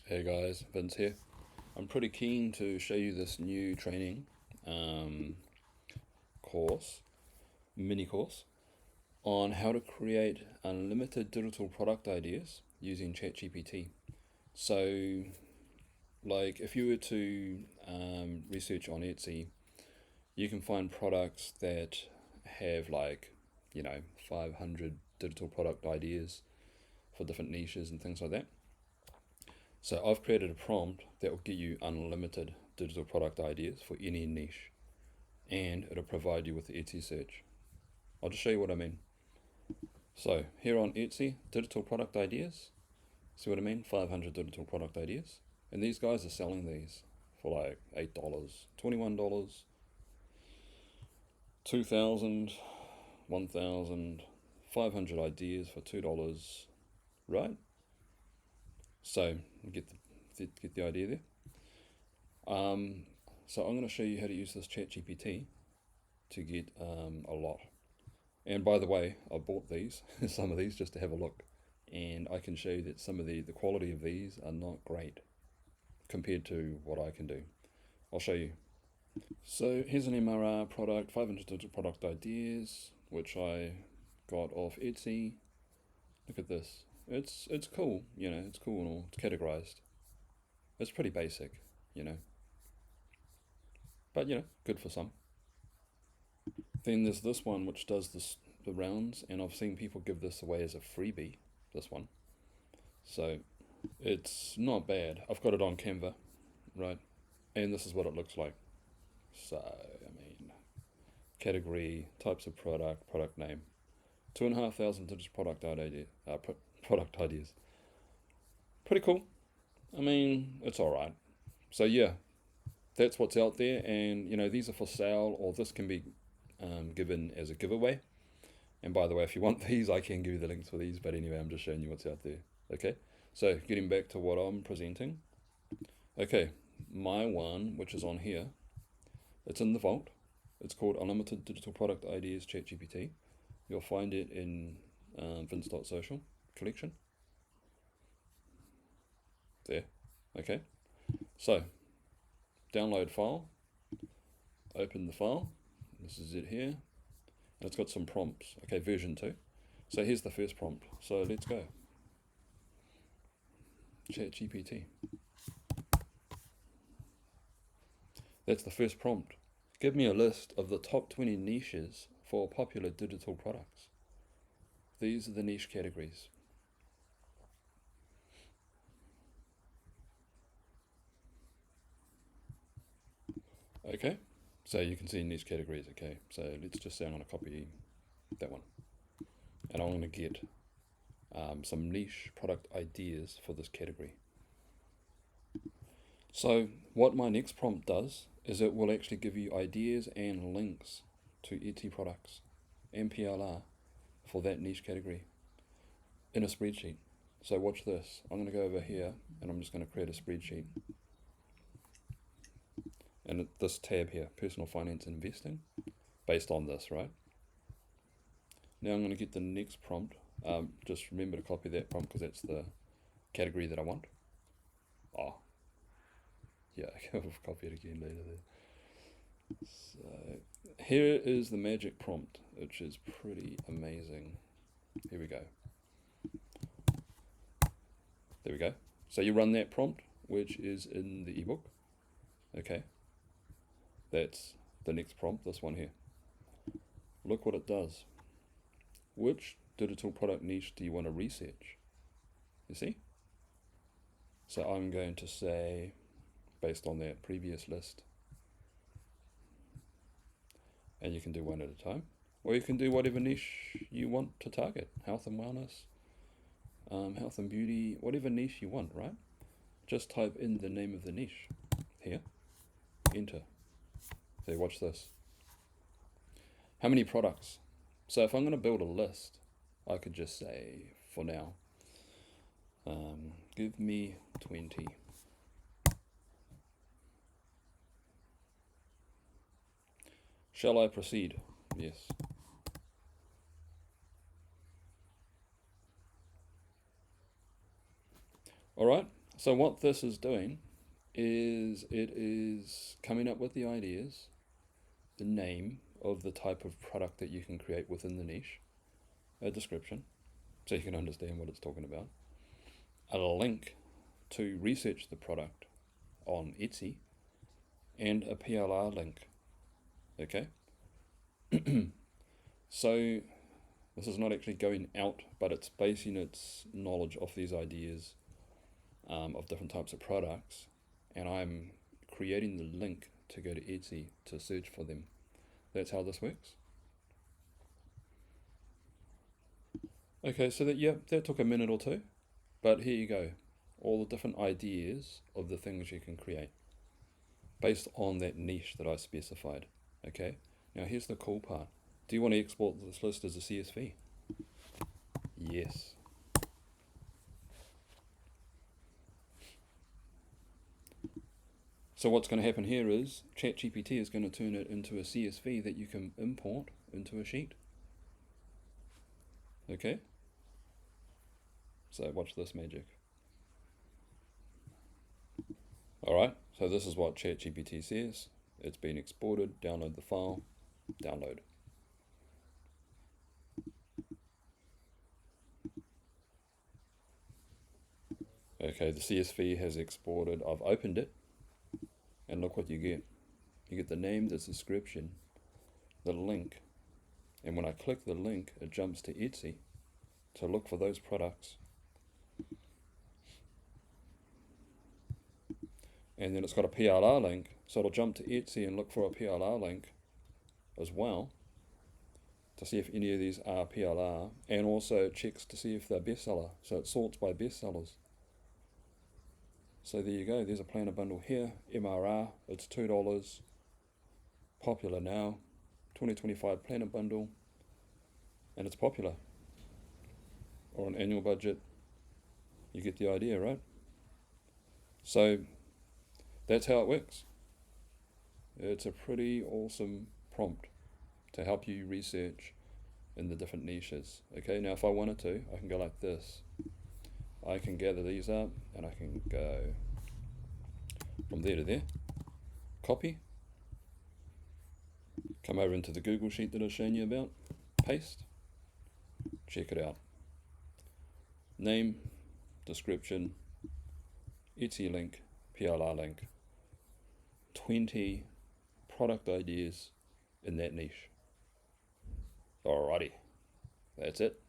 Hey guys, Vince here. I'm pretty keen to show you this new training um, course, mini course, on how to create unlimited digital product ideas using ChatGPT. So, like, if you were to research on Etsy, you can find products that have, like, 500 digital product ideas for different niches and things like that. So I've created a prompt that will get you unlimited digital product ideas for any niche, and it'll provide you with the Etsy search. I'll just show you what I mean. So here on Etsy, digital product ideas. See what I mean? 500 digital product ideas. And these guys are selling these for like $8, $21, 2,000, 1,000, 500 ideas for $2, right? So get the idea there. So I'm going to show you how to use this ChatGPT to get a lot. And by the way, I bought these, some of these, just to have a look. And I can show you that some of the quality of these are not great compared to what I can do. I'll show you. So here's an MRR product, 500 digital product ideas, which I got off Etsy. Look at this. It's cool, it's cool and all. It's categorized. It's pretty basic, but good for some. Then there's this one which does the rounds, and I've seen people give this away as a freebie. This one, so it's not bad. I've got it on Canva, right? And this is what it looks like. So I mean, category, types of product name, 2,500 digits product ideas. Pretty cool. I mean, it's all right. So yeah, that's what's out there, and these are for sale, or this can be given as a giveaway. And by the way, if you want these, I can give you the links for these. But anyway, I'm just showing you what's out there. Okay, so getting back to what I'm presenting. Okay, my one, which is on here, it's in the vault. It's called Unlimited Digital Product Ideas ChatGPT. You'll find it in Vince.social collection. There. Okay, so download file. Open the file. This is it here. And it's got some prompts. Okay, version 2. So here's the first prompt. So let's go. ChatGPT. That's the first prompt. Give me a list of the top 20 niches for popular digital products. These are the niche categories. Okay, so you can see niche categories. Okay, so let's just say I'm going to copy that one. And I'm going to get some niche product ideas for this category. So what my next prompt does is it will actually give you ideas and links to Etsy products and PLR for that niche category in a spreadsheet. So watch this. I'm going to go over here and I'm just going to create a spreadsheet. And this tab here, personal finance and investing, based on this, right? Now I'm going to get the next prompt. Just remember to copy that prompt because that's the category that I want. Oh, yeah, I'll copy it again later there. So here is the magic prompt, which is pretty amazing. Here we go. There we go. So you run that prompt, which is in the ebook. Okay. That's the next prompt, this one here. Look what it does. Which digital product niche do you want to research? You see? So I'm going to say, based on that previous list, and you can do one at a time, or you can do whatever niche you want to target. Health and wellness, health and beauty, whatever niche you want, right? Just type in the name of the niche here, enter. So watch this. How many products? So if I'm going to build a list, I could just say, for now, give me 20. Shall I proceed? Yes. All right, So what this is doing is it is coming up with the ideas, the name of the type of product that you can create within the niche, a description, so you can understand what it's talking about, a link to research the product on Etsy, and a PLR link. Okay? So this is not actually going out, but it's basing its knowledge off these ideas of different types of products, and I'm creating the link to go to Etsy to search for them. That's how this works. Okay, so that took a minute or two, but here you go. All the different ideas of the things you can create based on that niche that I specified. Okay, now here's the cool part. Do you want to export this list as a CSV? Yes. So what's going to happen here is ChatGPT is going to turn it into a CSV that you can import into a sheet. Okay? So watch this magic. Alright, so this is what ChatGPT says. It's been exported, download the file, download. Okay, the CSV has exported. I've opened it, and look what you get. You get the name, the description, the link, and when I click the link, it jumps to Etsy to look for those products. And then it's got a PLR link, so it'll jump to Etsy and look for a PLR link as well to see if any of these are PLR, and also it checks to see if they're bestseller, so it sorts by bestsellers. So there you go, there's a planner bundle here, MRR, it's $2, popular now, 2025 planner bundle, and it's popular. Or an annual budget, you get the idea, right? So that's how it works. It's a pretty awesome prompt to help you research in the different niches. Okay, now if I wanted to, I can go like this. I can gather these up and I can go from there to there, copy, come over into the Google sheet that I was showing you about, paste, check it out. Name, description, Etsy link, PLR link, 20 product ideas in that niche. Alrighty, that's it.